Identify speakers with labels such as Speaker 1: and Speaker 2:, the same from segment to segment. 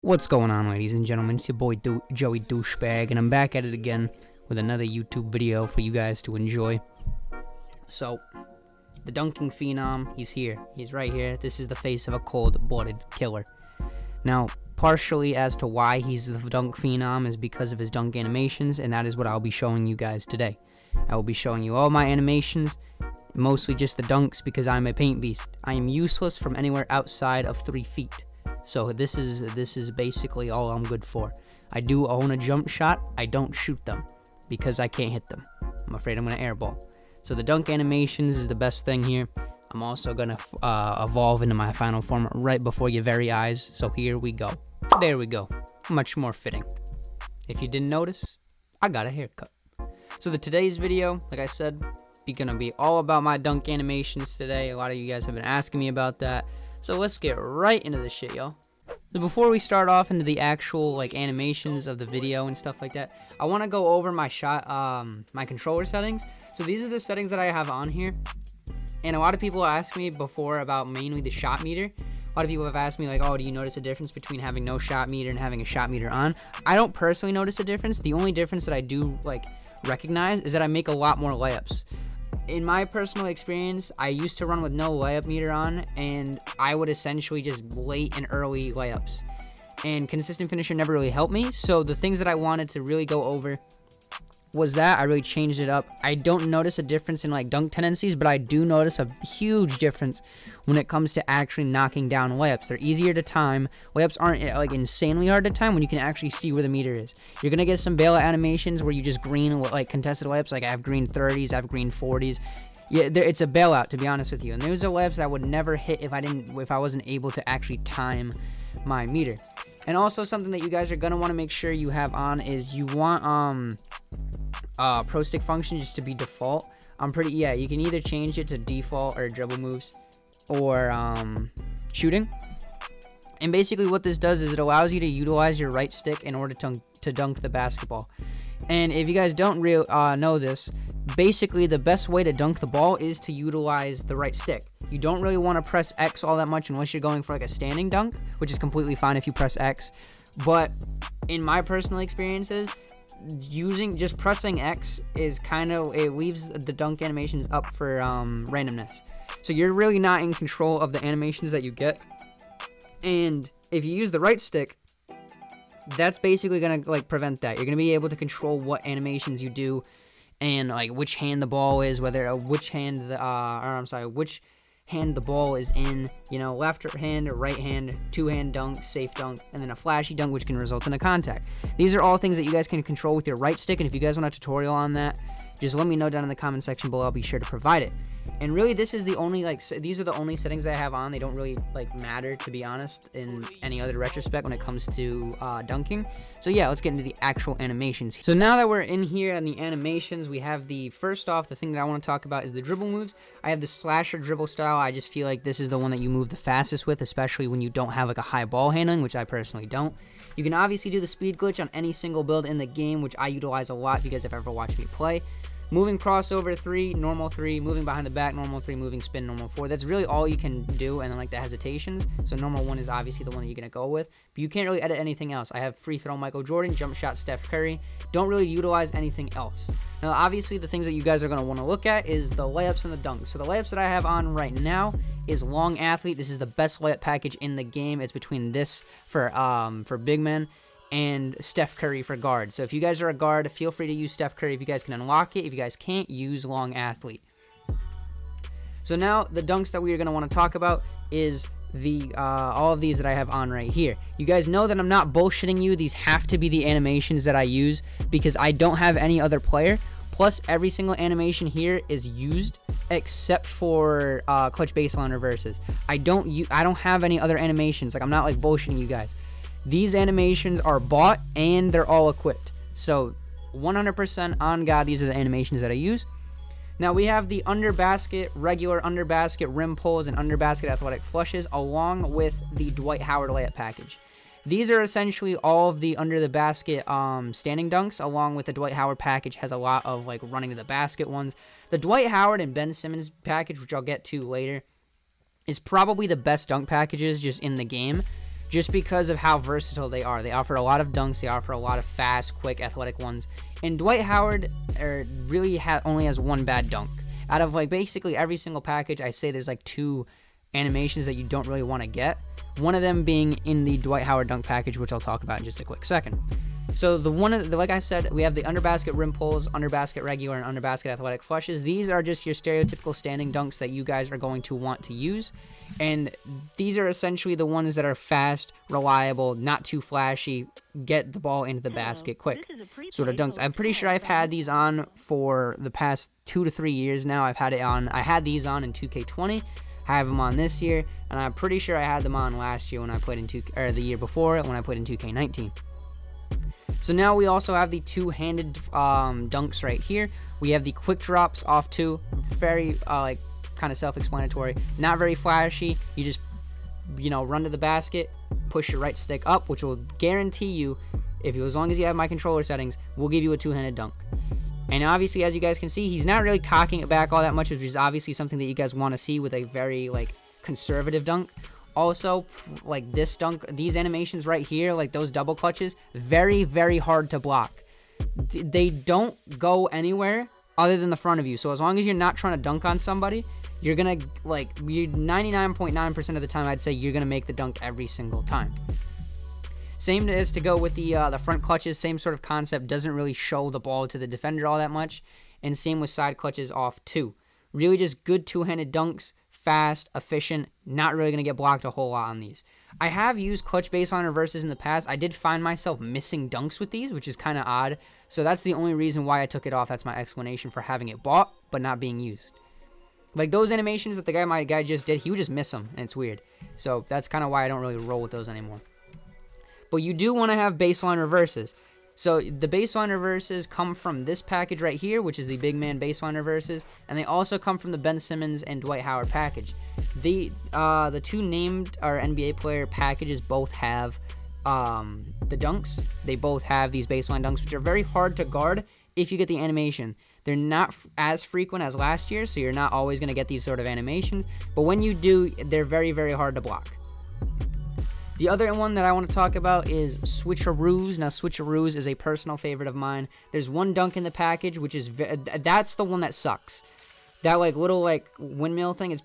Speaker 1: What's going on, ladies and gentlemen? It's your boy Joey Douchebag, and I'm back at it again with another YouTube video for you guys to enjoy. So, the dunking phenom, he's here. He's right here. This is the face of a cold-blooded killer. Now, partially as to why he's the dunk phenom is because of his dunk animations, and that is what I'll be showing you guys today. I will be showing you all my animations, mostly just the dunks because I'm a paint beast. I am useless from anywhere outside of 3 feet. So this is basically all I'm good for. I do own a jump shot. I don't shoot them because I can't hit them. I'm afraid I'm going to airball. So the dunk animations is the best thing here. I'm also going to evolve into my final form right before your very eyes. So here we go. There we go. Much more fitting. If you didn't notice, I got a haircut. So today's video, like I said, going to be all about my dunk animations today. A lot of you guys have been asking me about that. So let's get right into this shit, y'all. So before we start off into the actual animations of the video and stuff like that, I want to go over my my controller settings. So these are the settings that I have on here. And a lot of people asked me before about mainly the shot meter. A lot of people have asked me like, oh, do you notice a difference between having no shot meter and having a shot meter on? I don't personally notice a difference. The only difference that I do recognize is that I make a lot more layups. In my personal experience, I used to run with no layup meter on, and I would essentially just late and early layups. And consistent finisher never really helped me, so the things that I wanted to really go over was that I really changed it up. I don't notice a difference in dunk tendencies, but I do notice a huge difference when it comes to actually knocking down layups. They're easier to time. Layups aren't insanely hard to time when you can actually see where the meter is. You're gonna get some bailout animations where you just green contested layups. I have green 30s, I have green 40s. Yeah, it's a bailout, to be honest with you. And those are layups that I would never hit if I wasn't able to actually time my meter. And also something that you guys are gonna want to make sure you have on is you want pro stick function just to be default. You can either change it to default or dribble moves or shooting. And basically what this does is it allows you to utilize your right stick in order to dunk the basketball. And if you guys don't know this, basically the best way to dunk the ball is to utilize the right stick. You don't really want to press X all that much unless you're going for a standing dunk, which is completely fine if you press X. But in my personal experiences, just pressing X is it leaves the dunk animations up for randomness. So you're really not in control of the animations that you get. And if you use the right stick, that's basically gonna prevent that. You're gonna be able to control what animations you do and which hand the ball is, which hand the ball is in, left hand or right hand, two-hand dunk, safe dunk, and then a flashy dunk, which can result in a contact. These are all things that you guys can control with your right stick, and if you guys want a tutorial on that, just let me know down in the comment section below. I'll be sure to provide it. And really, this is the only these are the only settings I have on. They don't really matter, to be honest, in any other retrospect when it comes to dunking. So yeah, let's get into the actual animations. So now that we're in here on the animations, we have the thing that I want to talk about is the dribble moves. I have the slasher dribble style. I just feel like this is the one that you move the fastest with, especially when you don't have a high ball handling, which I personally don't. You can obviously do the speed glitch on any single build in the game, which I utilize a lot if you guys have ever watched me play. Moving crossover 3, normal 3, moving behind the back, normal 3, moving spin, normal 4. That's really all you can do, and then the hesitations. So normal 1 is obviously the one that you're going to go with. But you can't really edit anything else. I have free throw Michael Jordan, jump shot Steph Curry. Don't really utilize anything else. Now, obviously, the things that you guys are going to want to look at is the layups and the dunks. So the layups that I have on right now is long athlete. This is the best layup package in the game. It's between this for big men and Steph Curry for guard. So if you guys are a guard, feel free to use Steph Curry if you guys can unlock it. If you guys can't, use long athlete. So now the dunks that we are going to want to talk about is all of these that I have on right here. You guys know that I'm not bullshitting you. These have to be the animations that I use because I don't have any other player. Plus, every single animation here is used except for clutch baseline reverses. I don't have any other animations. I'm not bullshitting you guys. These animations are bought and they're all equipped. So 100% on God, these are the animations that I use. Now we have the under basket, regular under basket rim pulls and under basket athletic flushes along with the Dwight Howard layup package. These are essentially all of the under the basket standing dunks, along with the Dwight Howard package has a lot of running to the basket ones. The Dwight Howard and Ben Simmons package, which I'll get to later, is probably the best dunk packages just in the game. just because of how versatile they are. They offer a lot of dunks. They offer a lot of fast, quick, athletic ones. And Dwight Howard really only has one bad dunk. Out of like basically every single package, I say there's like 2 animations that you don't really want to get. One of them being in the Dwight Howard dunk package, which I'll talk about in just a quick second. So like I said, we have the under basket rim pulls, under basket regular, and under basket athletic flushes. These are just your stereotypical standing dunks that you guys are going to want to use. And these are essentially the ones that are fast, reliable, not too flashy, get the ball into the basket quick sort of dunks. I'm pretty sure I've had these on for the past 2 to 3 years now. I had these on in 2K20. I have them on this year, and I'm pretty sure I had them on last year when I played in the year before when I played in 2K19. So now we also have the two-handed dunks right here. We have the quick drops off 2, very like kind of self-explanatory, not very flashy. You just run to the basket, push your right stick up, which will guarantee you, as long as you have my controller settings, will give you a two-handed dunk. And obviously, as you guys can see, he's not really cocking it back all that much, which is obviously something that you guys want to see with a very like conservative dunk. Also, like this dunk, these animations right here, like those double clutches, very, very hard to block. They don't go anywhere other than the front of you. So as long as you're not trying to dunk on somebody, you're gonna like 99.9% of the time, I'd say you're gonna make the dunk every single time. Same as to go with the front clutches, same sort of concept. Doesn't really show the ball to the defender all that much, and same with side clutches off 2. Really, just good two-handed dunks. Fast, efficient, not really going to get blocked a whole lot on these. I have used clutch baseline reverses in the past. I did find myself missing dunks with these, which is kind of odd. So that's the only reason why I took it off. That's my explanation for having it bought, but not being used. Like those animations that my guy just did, he would just miss them, and it's weird. So that's kind of why I don't really roll with those anymore. But you do want to have baseline reverses. So the baseline reverses come from this package right here, which is the big man baseline reverses, and they also come from the Ben Simmons and Dwight Howard package. The 2 named NBA player packages both have the dunks. They both have these baseline dunks, which are very hard to guard if you get the animation. They're not as frequent as last year, so you're not always going to get these sort of animations. But when you do, they're very, very hard to block. The other one that I want to talk about is switcheroos. Now, switcheroos is a personal favorite of mine. There's one dunk in the package, which is that's the one that sucks. That like little like windmill thing. It's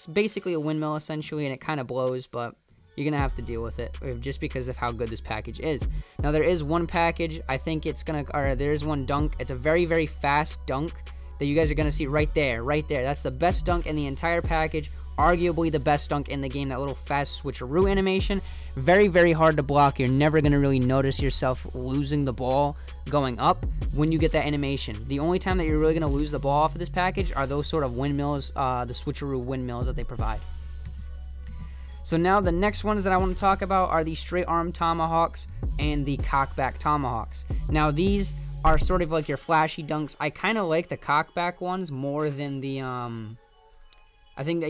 Speaker 1: basically a windmill essentially, and it kind of blows, but you're gonna have to deal with it just because of how good this package is. Now, there is one package. I think there's one dunk. It's a very, very fast dunk that you guys are gonna see right there, right there. That's the best dunk in the entire package. Arguably the best dunk in the game, that little fast switcheroo animation. Very, very hard to block. You're never going to really notice yourself losing the ball going up when you get that animation. The only time that you're really going to lose the ball off of this package are those sort of windmills, the switcheroo windmills that they provide. So now the next ones that I want to talk about are the straight arm tomahawks and the cockback tomahawks. Now these are sort of like your flashy dunks. I kind of like the cockback ones more than the I think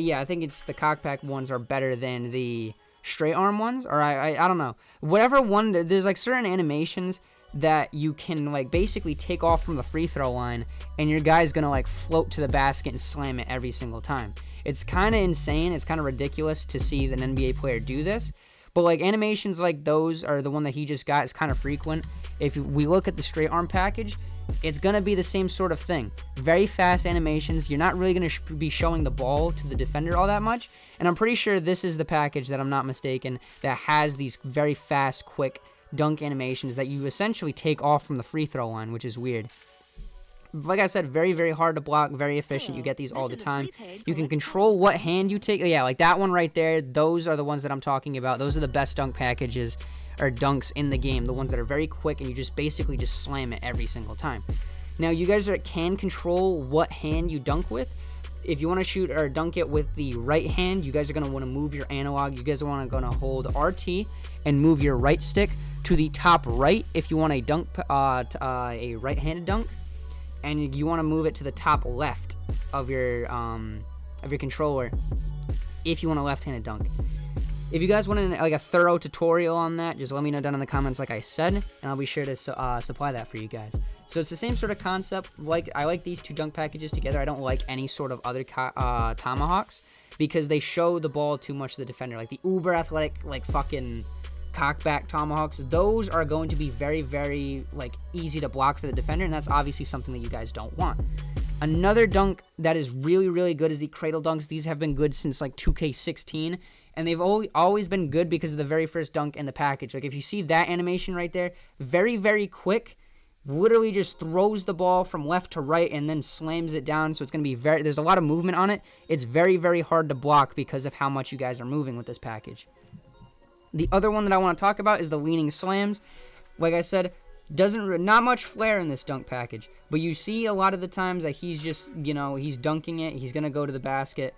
Speaker 1: it's the cockback ones are better than the straight arm ones, or I don't know. Whatever one, there's like certain animations that you can like basically take off from the free throw line, and your guy's gonna like float to the basket and slam it every single time. It's kind of insane. It's kind of ridiculous to see an NBA player do this. But like animations like those are the one that he just got is kind of frequent. If we look at the straight arm package, it's going to be the same sort of thing. Very fast animations. You're not really going to be showing the ball to the defender all that much. And I'm pretty sure this is the package, that I'm not mistaken, that has these very fast, quick dunk animations that you essentially take off from the free throw line, which is weird. Like I said, very, very hard to block, very efficient. You get these all the time. You can control what hand you take. Yeah, like that one right there. Those are the ones that I'm talking about. Those are the best dunk packages or dunks in the game. The ones that are very quick and you just basically just slam it every single time. Now, you guys can control what hand you dunk with. If you want to shoot or dunk it with the right hand, you guys are going to want to move your analog. You guys are going to hold RT and move your right stick to the top right if you want a dunk, a right-handed dunk. And you want to move it to the top left of your controller if you want a left-handed dunk. If you guys want like a thorough tutorial on that, just let me know down in the comments like I said, and I'll be sure to supply that for you guys. So it's the same sort of concept. Like, I like these two dunk packages together. I don't like any sort of other tomahawks because they show the ball too much to the defender. Like the uber athletic, like fucking cockback tomahawks, those are going to be very, very like easy to block for the defender, and that's obviously something that you guys don't want. Another dunk that is really, really good is the cradle dunks. These have been good since like 2K16, and they've always been good because of the very first dunk in the package. Like if you see that animation right there, very, very quick, literally just throws the ball from left to right and then slams it down. So it's going to be there's a lot of movement on it. It's very, very hard to block because of how much you guys are moving with this package. The other one that I want to talk about is the leaning slams. Like I said, not much flair in this dunk package, but you see a lot of the times that he's just, he's dunking it. He's going to go to the basket.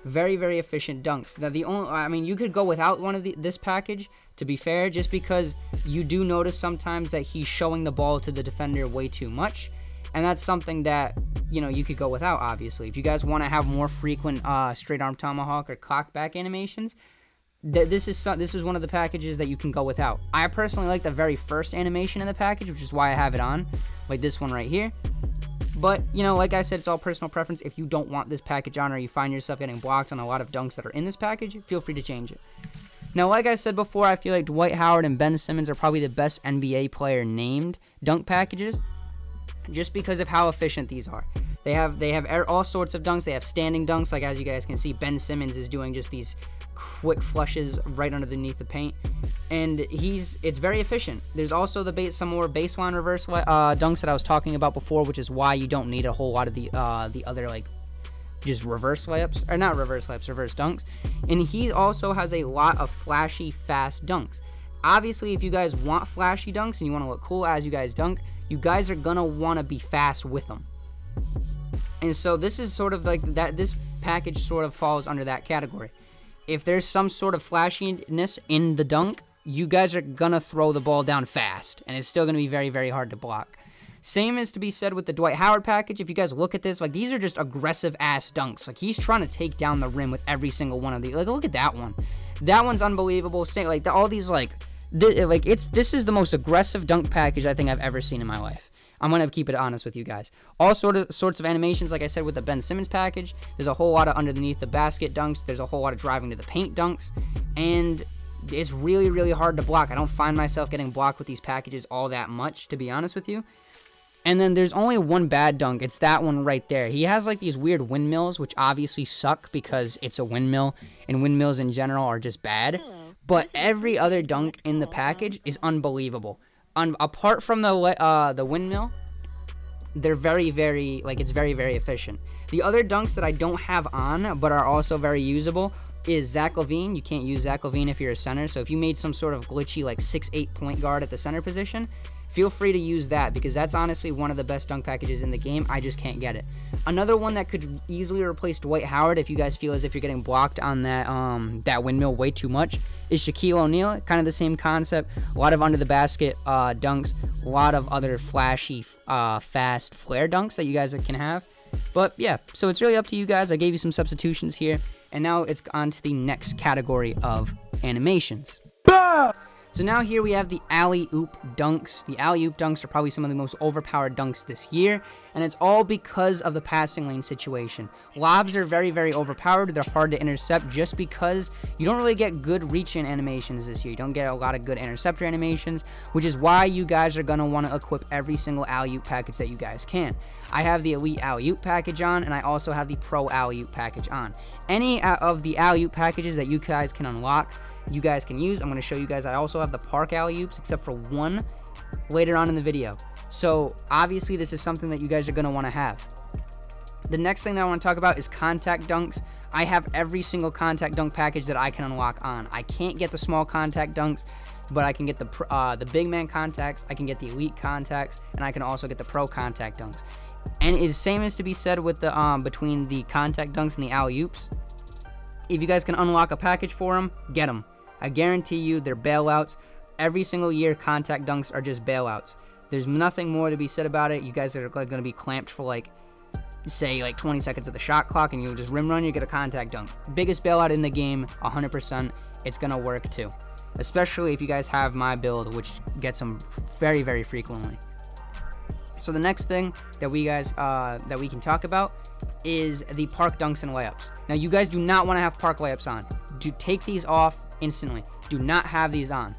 Speaker 1: Very, very efficient dunks. Now, you could go without one of this package, to be fair, just because you do notice sometimes that he's showing the ball to the defender way too much. And that's something that, you could go without, obviously. If you guys want to have more frequent straight arm tomahawk or cockback animations, this is one of the packages that you can go without. I personally like the very first animation in the package, which is why I have it on, like this one right here. But, like I said, it's all personal preference. If you don't want this package on or you find yourself getting blocked on a lot of dunks that are in this package, feel free to change it. Now, like I said before, I feel like Dwight Howard and Ben Simmons are probably the best NBA player named dunk packages just because of how efficient these are. They have all sorts of dunks. They have standing dunks, like as you guys can see, Ben Simmons is doing just these quick flushes right underneath the paint, and it's very efficient. There's also some more baseline reverse dunks that I was talking about before, which is why you don't need a whole lot of the other like just reverse layups, or not reverse layups, reverse dunks. And he also has a lot of flashy fast dunks. Obviously, if you guys want flashy dunks and you want to look cool as you guys dunk, you guys are gonna want to be fast with them. And so this is sort of like that. This package sort of falls under that category. If there's some sort of flashiness in the dunk, you guys are going to throw the ball down fast, and it's still going to be very, very hard to block. Same is to be said with the Dwight Howard package. If you guys look at this, like these are just aggressive-ass dunks. Like he's trying to take down the rim with every single one of these. Like look at that one. That one's unbelievable. Like all these this is the most aggressive dunk package I think I've ever seen in my life. I'm going to keep it honest with you guys. All sorts of animations, like I said, with the Ben Simmons package. There's a whole lot of underneath the basket dunks. There's a whole lot of driving to the paint dunks. And it's really, really hard to block. I don't find myself getting blocked with these packages all that much, to be honest with you. And then there's only one bad dunk. It's that one right there. He has like these weird windmills, which obviously suck because it's a windmill. And windmills in general are just bad. But every other dunk in the package is unbelievable. Apart from the windmill, they're very, very, it's very, very efficient. The other dunks that I don't have on, but are also very usable, is Zach LaVine. You can't use Zach LaVine if you're a center, so if you made some sort of glitchy, 6'8" point guard at the center position, feel free to use that, because that's honestly one of the best dunk packages in the game. I just can't get it. Another one that could easily replace Dwight Howard, if you guys feel as if you're getting blocked on that windmill way too much, is Shaquille O'Neal. Kind of the same concept. A lot of under the basket dunks. A lot of other flashy, fast flare dunks that you guys can have. But yeah, so it's really up to you guys. I gave you some substitutions here. And now it's on to the next category of animations. So now here we have the alley-oop dunks. The alley-oop dunks are probably some of the most overpowered dunks this year, and it's all because of the passing lane situation. Lobs are very, very overpowered. They're hard to intercept just because you don't really get good reach-in animations this year. You don't get a lot of good interceptor animations, which is why you guys are going to want to equip every single alley-oop package that you guys can. I have the Elite Alley-Oop package on, and I also have the Pro Alley-Oop package on. Any of the alley-oop packages that you guys can unlock, you guys can use. I'm going to show you guys. I also have the Park Alley-Oops, except for one later on in the video. So obviously this is something that you guys are going to want to have. The next thing that I want to talk about is contact dunks. I have every single contact dunk package that I can unlock on. I can't get the small contact dunks, but I can get the big man contacts, I can get the elite contacts, and I can also get the pro contact dunks. And it's the same as to be said with the between the contact dunks and the alley-oops. If you guys can unlock a package for them, get them. I guarantee you they're bailouts. Every single year, contact dunks are just bailouts. There's nothing more to be said about it. You guys are going to be clamped for say 20 seconds of the shot clock, and you'll just rim run, you get a contact dunk. Biggest bailout in the game, 100%. it's gonna work too. Especially if you guys have my build, which gets them very, very frequently. So the next thing that we can talk about is the park dunks and layups. Now you guys do not want to have park layups on. Do take these off instantly. Do not have these on.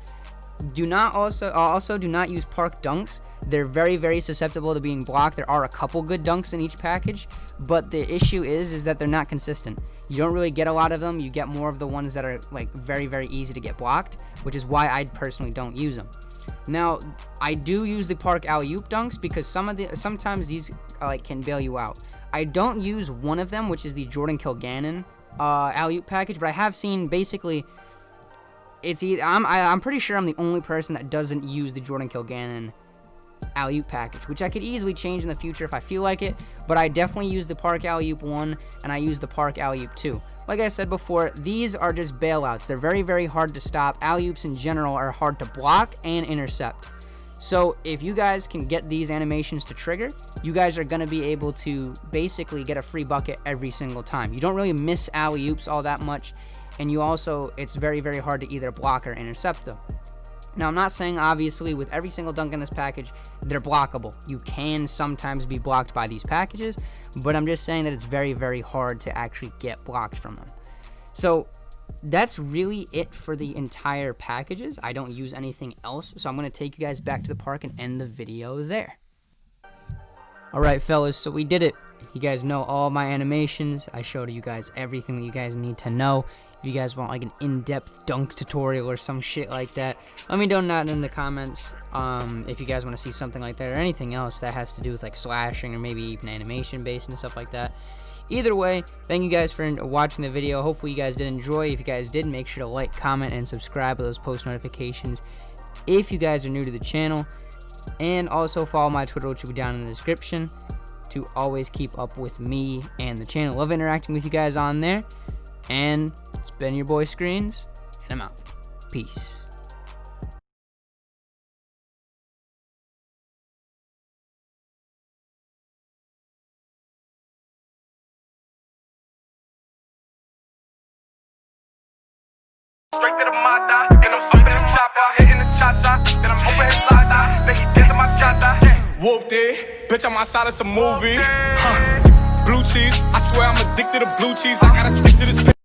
Speaker 1: Do not also do not use park dunks. They're very, very susceptible to being blocked. There are a couple good dunks in each package, but the issue is that they're not consistent. You don't really get a lot of them. You get more of the ones that are like very, very easy to get blocked, which is why I personally don't use them. Now, I do use the park alley-oop dunks because sometimes these like can bail you out. I don't use one of them, which is the Jordan Kilgannon alley-oop package, but I have seen basically I'm pretty sure I'm the only person that doesn't use the Jordan Kilgannon alley-oop package, which I could easily change in the future if I feel like it, but I definitely use the park alley-oop 1 and I use the park alley-oop 2. Like I said before, these are just bailouts. They're very, very hard to stop. Alley-oops in general are hard to block and intercept. So if you guys can get these animations to trigger, you guys are going to be able to basically get a free bucket every single time. You don't really miss alley-oops all that much, and it's very, very hard to either block or intercept them. Now, I'm not saying, obviously, with every single dunk in this package, they're blockable. You can sometimes be blocked by these packages, but I'm just saying that it's very, very hard to actually get blocked from them. So that's really it for the entire packages. I don't use anything else, so I'm going to take you guys back to the park and end the video there. Alright, fellas, so we did it. You guys know all my animations. I showed you guys everything that you guys need to know. If you guys want like an in-depth dunk tutorial or some shit like that, let me know that in the comments. If you guys want to see something like that or anything else that has to do with like slashing or maybe even animation based and stuff like that. Either way, thank you guys for watching the video. Hopefully you guys did enjoy. If you guys did, make sure to like, comment, and subscribe with those post notifications if you guys are new to the channel. And also follow my Twitter, which will be down in the description, to always keep up with me and the channel. Love interacting with you guys on there. And it's been your boy Screens, and I'm out. Peace.
Speaker 2: Straight to the mata, and I'm sweeping the chopper, hitting the cha-cha, then I'm hoping it's slide, then he did to my cha-cha. Whooped it, bitch, I'm outside of some movie. Blue cheese, I swear I'm addicted to blue cheese. I gotta stick to this.